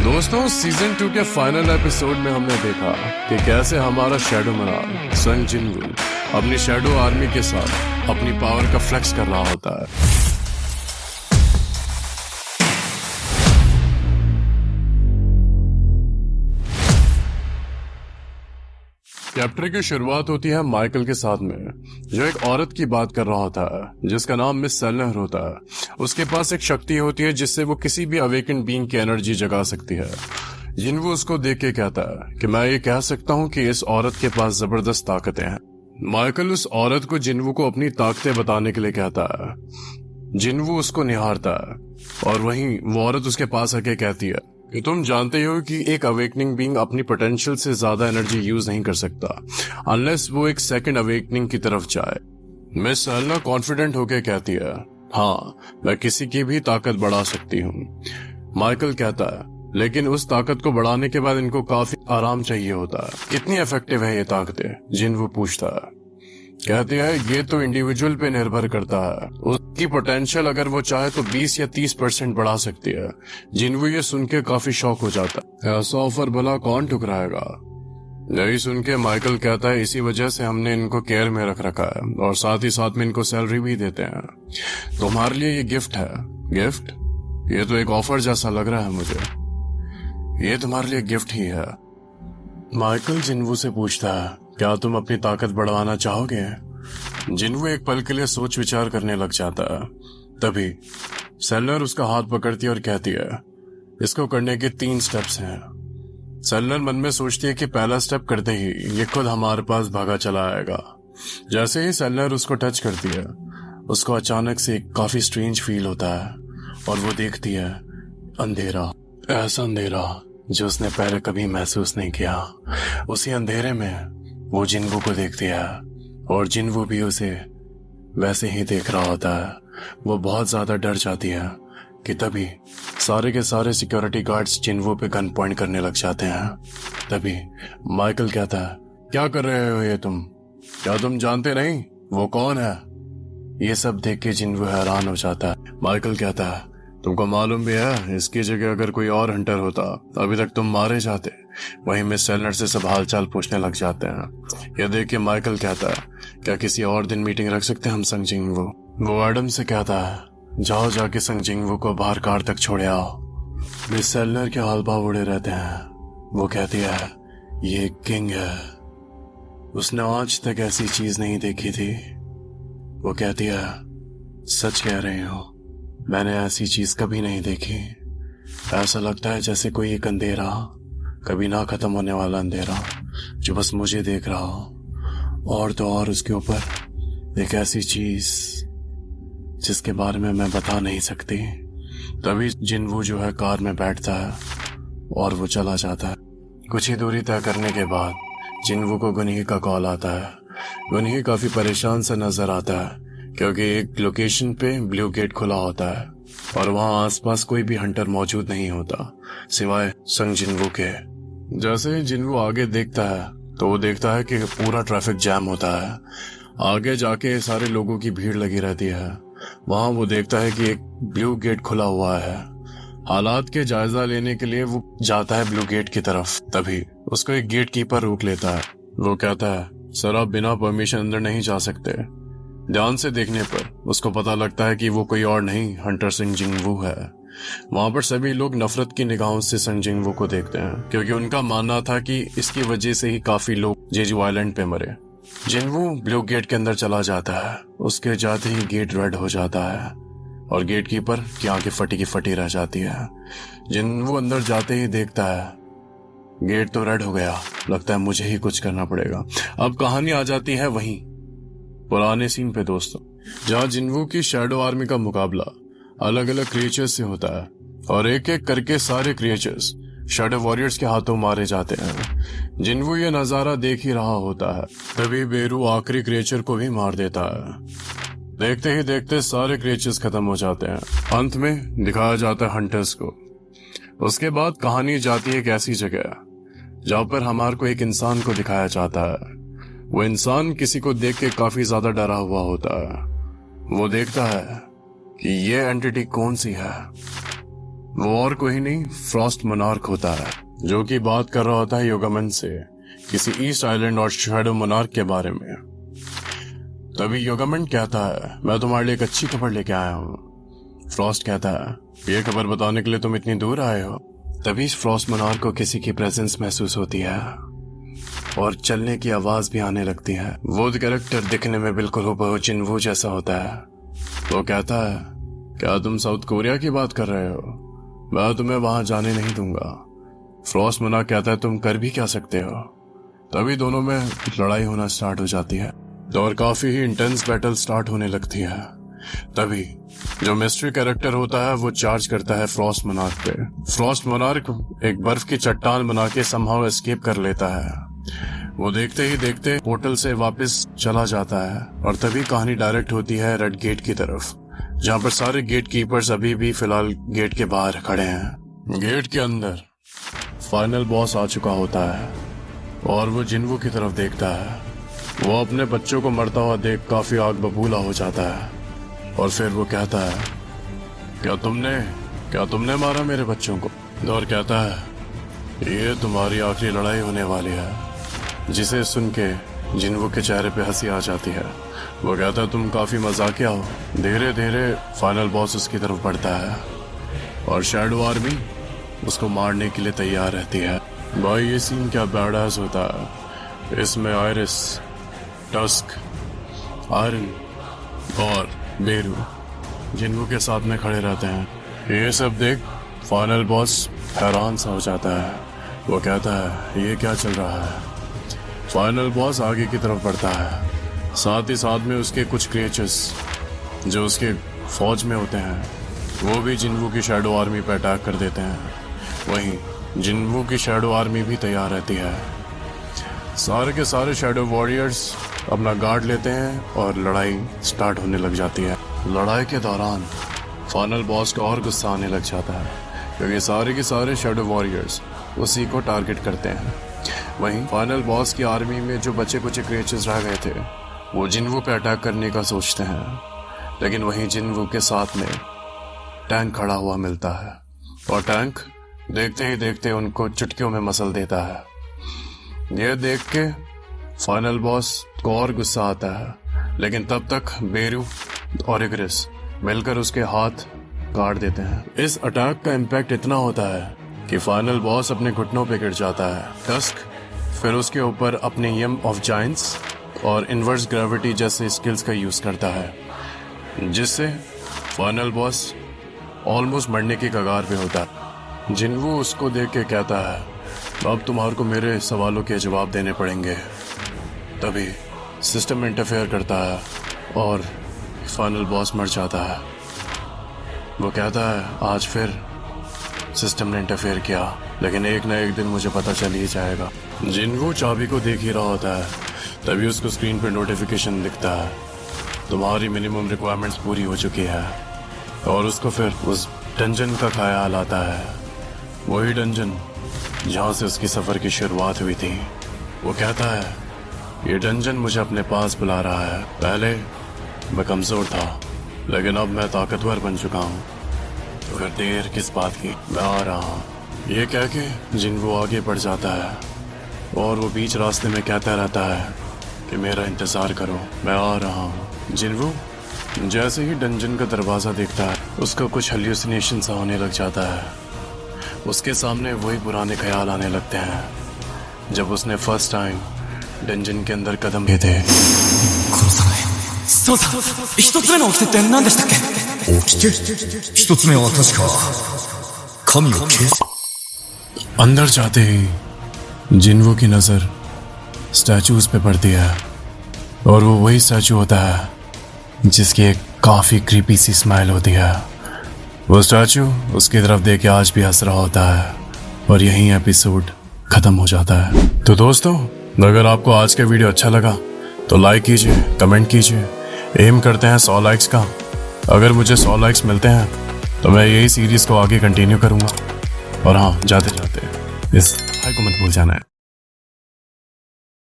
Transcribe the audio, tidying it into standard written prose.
दोस्तों सीजन 2 के final episode में हमने देखा कि कैसे हमारा शैडो मिराज संग जिनवू अपनी शैडो आर्मी के साथ अपनी पावर का फ्लेक्स कर रहा होता है। चैप्टर की शुरुआत होती है माइकल के साथ में, जो एक औरत की बात कर रहा होता है जिसका नाम मिस सेलनर होता है। उसके पास एक शक्ति होती है जिससे वो किसी भी अवेकेंड बीइंग की एनर्जी जगा सकती है। जिनवू उसको देख के कहता है कि मैं ये कह सकता हूँ कि इस औरत के पास जबरदस्त ताकतें हैं। माइकल उस औरत को जिनवू को अपनी ताकतें बताने के लिए कहता है। जिनवू उसको निहारता है और वहीं वो औरत उसके पास आके कहती है कि तुम जानते हो कि एक अवेकनिंग बीइंग अपनी पोटेंशियल से ज्यादा एनर्जी यूज नहीं कर सकता अनलेस वो एक सेकंड अवेकनिंग की तरफ जाए। मिस सेलना कॉन्फिडेंट होकर कहती है, हाँ मैं किसी की भी ताकत बढ़ा सकती हूँ। माइकल कहता है, लेकिन उस ताकत को बढ़ाने के बाद इनको काफी आराम चाहिए होता है। कितनी इफेक्टिव है ये ताकतें? जिनवू पूछता है। कहती है ये तो इंडिविजुअल पे निर्भर करता है, उसकी पोटेंशियल अगर वो चाहे तो 20 या 30% बढ़ा सकती है। जिनवू ये सुन के काफी शॉक हो जाता है। ऐसा ऑफर भला कौन ठुकराएगा? यही सुन के माइकल कहता है, इसी वजह से हमने इनको केयर में रख रखा है और साथ ही साथ में इनको सैलरी भी देते हैं। तुम्हारे लिए ये गिफ्ट है। गिफ्ट? ये तो एक ऑफर जैसा लग रहा है मुझे। ये तुम्हारे लिए गिफ्ट ही है। माइकल जिनवू से पूछता है, क्या तुम अपनी ताकत बढ़वाना चाहोगे? जिनवू एक पल के लिए सोच विचार करने लग जाता है। तभी सेलनर उसका हाथ पकड़ती है और कहती है, इसको करने के 3 स्टेप्स हैं। सेलनर मन में सोचती है कि पहला स्टेप करते ही ये खुद हमारे पास भागा चला आएगा। जैसे ही सेलनर उसको टच करती है, उसको अचानक से एक काफी स्ट्रेंज फील होता है और वो देखती है अंधेरा। ऐसा अंधेरा जो उसने पहले कभी महसूस नहीं किया। उसी अंधेरे में वो जिनवू को देखती है और जिनवू भी उसे वैसे ही देख रहा होता है। वो बहुत ज्यादा डर जाती है कि तभी सारे के सारे सिक्योरिटी गार्ड्स जिनवू पे गन पॉइंट करने लग जाते हैं। तभी माइकल कहता है, क्या कर रहे हो ये तुम? क्या तुम जानते नहीं वो कौन है? ये सब देख के जिनवू हैरान हो जाता है। माइकल कहता है, तुमको मालूम भी है इसकी जगह अगर कोई और हंटर होता अभी तक तुम मारे जाते। वहीं मिस सेलनर से सब हालचाल पूछने लग जाते हैं। यह देख के माइकल कहता है, क्या किसी और दिन मीटिंग रख सकते हैं हम संग जिनवू? वो एडम से कहता है, जाओ जाके संग जिनवू को बाहर कार तक छोड़े आओ। मिस सेलनर के हाल भाव उड़े रहते हैं। वो कहती है, ये किंग है, उसने आज तक ऐसी चीज नहीं देखी थी। वो कहती है, सच कह रहे हो, मैंने ऐसी चीज कभी नहीं देखी। ऐसा लगता है जैसे कोई एक अंधेरा, कभी ना खत्म होने वाला अंधेरा जो बस मुझे देख रहा हो, और तो और उसके ऊपर एक ऐसी चीज जिसके बारे में मैं बता नहीं सकती। तभी जिनवू जो है कार में बैठता है और वो चला जाता है। कुछ ही दूरी तय करने के बाद जिनवू को गुनही का कॉल आता है। गुनही काफी परेशान सा नजर आता है क्योंकि एक लोकेशन पे ब्लू गेट खुला होता है और वहां आसपास कोई भी हंटर मौजूद नहीं होता सिवाय संग जिनवू के। जैसे ही जिनवू आगे देखता है तो वो देखता है कि पूरा ट्रैफिक जैम होता है। आगे जाके सारे लोगों की भीड़ लगी रहती है। वहां वो देखता है कि एक ब्लू गेट खुला हुआ है। हालात के जायजा लेने के लिए वो जाता है ब्लू गेट की तरफ। तभी उसको एक गेट कीपर रोक लेता है। वो कहता है, सर आप बिना परमिशन अंदर नहीं जा सकते। ध्यान से देखने पर उसको पता लगता है कि वो कोई और नहीं हंटर संग जिनवू है। वहां पर सभी लोग नफरत की निगाहों से संग जिनवू को देखते हैं क्योंकि उनका मानना था कि इसकी वजह से ही काफी लोग जेजू आइलैंड पे मरे। जिनवू ब्लू गेट के अंदर चला जाता है। उसके जाते ही गेट रेड हो जाता है और गेट कीपर की आंखें फटी की फटी रह जाती है। जिनवू अंदर जाते ही देखता है गेट तो रेड हो गया, लगता है मुझे ही कुछ करना पड़ेगा। अब कहानी आ जाती है वहीं पुराने सीन पे दोस्तों, जहाँ जिनवू की शैडो आर्मी का मुकाबला अलग अलग क्रिएचर्स से होता है और एक एक करके सारे क्रिएचर्स शैडो वॉरियर्स के हाथों मारे जाते हैं। जिनवू ये नजारा देख ही रहा होता है। तभी बेरू आखिरी क्रिएचर को भी मार देता है। देखते ही देखते सारे क्रिएचर्स खत्म हो जाते हैं। अंत में दिखाया जाता है हंटर्स को। उसके बाद कहानी जाती है एक ऐसी जगह जहाँ पर हमारे को एक इंसान को दिखाया जाता है। वो इंसान किसी को देख के काफी ज्यादा डरा हुआ होता है। वो देखता है कि ये एंटिटी कौन सी है। वो और कोई नहीं फ्रॉस्ट मोनार्क होता है, जो कि बात कर रहा होता है योगामन से किसी ईस्ट आइलैंड और शैडो मोनार्क के बारे में। तभी योगामन कहता है, मैं तुम्हारे लिए एक अच्छी खबर लेके आया हूँ। फ्रॉस्ट कहता है, ये खबर बताने के लिए तुम इतनी दूर आए हो? तभी फ्रॉस्ट मोनार्क को किसी की प्रेजेंस महसूस होती है और चलने की आवाज भी आने लगती है। वो कैरेक्टर दिखने में बिल्कुल हुबहू जिनवू जैसा होता है। वो कहता है, क्या तुम साउथ कोरिया की बात कर रहे हो? मैं तुम्हें वहां जाने नहीं दूंगा। फ्रॉस्ट मोनार्क कहता है, तुम कर भी क्या सकते हो? तभी दोनों में लड़ाई होना स्टार्ट हो जाती है और काफी ही इंटेंस बैटल स्टार्ट होने लगती है। तभी जो मिस्ट्री कैरेक्टर होता है वो चार्ज करता है फ्रॉस्ट मोनार्क पे। फ्रॉस्ट मोनार्क एक बर्फ की चट्टान बना के समहाउ एस्केप कर लेता है। वो देखते ही देखते पोर्टल से वापस चला जाता है और तभी कहानी डायरेक्ट होती है रेड गेट की तरफ, जहाँ पर सारे गेट कीपर्स अभी भी फिलहाल गेट के बाहर खड़े हैं। गेट के अंदर फाइनल बॉस आ चुका होता है और वो जिनवू की तरफ देखता है। वो अपने बच्चों को मरता हुआ देख काफी आग बबूला हो जाता है और फिर वो कहता है, क्या तुमने मारा मेरे बच्चों को? और कहता है, ये तुम्हारी आखिरी लड़ाई होने वाली है। जिसे सुन के जिनवू के चेहरे पे हंसी आ जाती है। वो कहता है, तुम काफी मजाकिया हो। धीरे धीरे फाइनल बॉस उसकी तरफ बढ़ता है और शैडो आर्मी उसको मारने के लिए तैयार रहती है। भाई ये सीन क्या बैडास होता है। इसमें आयरिस, टस्क, आयरन और बेरू जिनवू के साथ में खड़े रहते हैं। ये सब देख फाइनल बॉस हैरान सा हो जाता है। वो कहता है, ये क्या चल रहा है? फाइनल बॉस आगे की तरफ बढ़ता है, साथ ही साथ में उसके कुछ क्रिएचर्स जो उसके फौज में होते हैं वो भी जिनवू की शैडो आर्मी पर अटैक कर देते हैं। वहीं जिनवू की शैडो आर्मी भी तैयार रहती है। सारे के सारे शैडो वॉरियर्स अपना गार्ड लेते हैं और लड़ाई स्टार्ट होने लग जाती है। लड़ाई के दौरान फाइनल बॉस को और गुस्सा आने लग जाता है क्योंकि सारे के सारे शैडो वॉरियर्स उसी को टारगेट करते हैं। वहीं फाइनल बॉस की आर्मी में जो बचे कुचे क्रिएचर्स रह गए थे वो जिनवू पे अटैक करने का सोचते हैं, लेकिन वहीं जिनवू के साथ में टैंक खड़ा हुआ मिलता है और टैंक देखते ही देखते उनको चुटकियों में मसल देता है। यह देख के फाइनल बॉस को और गुस्सा आता है, लेकिन तब तक बेरू और इग्रिस मिलकर उसके हाथ काट देते हैं। इस अटैक का इम्पैक्ट इतना होता है कि फाइनल बॉस अपने घुटनों पे गिर जाता है। टस्क फिर उसके ऊपर अपने यम ऑफ जायंट्स और इनवर्स ग्रेविटी जैसे स्किल्स का यूज करता है, जिससे फाइनल बॉस ऑलमोस्ट मरने की कगार पे होता है। जिनवू उसको देख के कहता है, अब तुम्हारे को मेरे सवालों के जवाब देने पड़ेंगे। तभी सिस्टम इंटरफेयर करता है और फाइनल बॉस मर जाता है। वो कहता है, आज फिर सिस्टम ने इंटरफेयर किया, लेकिन एक ना एक दिन मुझे पता चल ही जाएगा। जिनवू चाबी को देख ही रहा होता है, तभी उसको स्क्रीन पर नोटिफिकेशन दिखता है, तुम्हारी मिनिमम रिक्वायरमेंट्स पूरी हो चुकी है। और उसको फिर उस डंजन का ख्याल आता है, वही डंजन जहाँ से उसकी सफ़र की शुरुआत हुई थी। वो कहता है, ये डंजन मुझे अपने पास बुला रहा है। पहले मैं कमज़ोर था, लेकिन अब मैं ताकतवर बन चुका हूँ, तो फिर देर किस बात की, मैं आ रहा हूँ। ये कह के जिनवू आगे बढ़ जाता है और वो बीच रास्ते में कहता रहता है कि मेरा इंतज़ार करो, मैं आ रहा हूँ। जिनवू जैसे ही डंजन का दरवाज़ा देखता है, उसका कुछ हेल्यूसिनेशन सा होने लग जाता है। उसके सामने वही पुराने ख्याल आने लगते हैं जब उसने फर्स्ट टाइम डंजन के अंदर कदम रखे थे। そうだ、一つ目の掟って何でしたっけ？掟？一つ目は確か神を消す。 अंदर जाते ही जिनवू की नज़र स्टैचूज पे पड़ती है और वो वही स्टैचू होता है जिसकी एक काफ़ी क्रीपी सी स्माइल होती है। वो स्टैचू उसकी तरफ देख के आज भी हंस रहा होता है और यहीं एपिसोड ख़त्म हो जाता है। तो दोस्तों, अगर आपको आज का वीडियो अच्छा लगा तो लाइक कीजिए, कमेंट कीजिए। एम करते हैं 100 लाइक्स का। अगर मुझे 100 लाइक्स मिलते हैं तो मैं यही सीरीज़ को आगे कंटिन्यू करूँगा। और हाँ, जाते जाते इस हाई को मत भूल जाना है।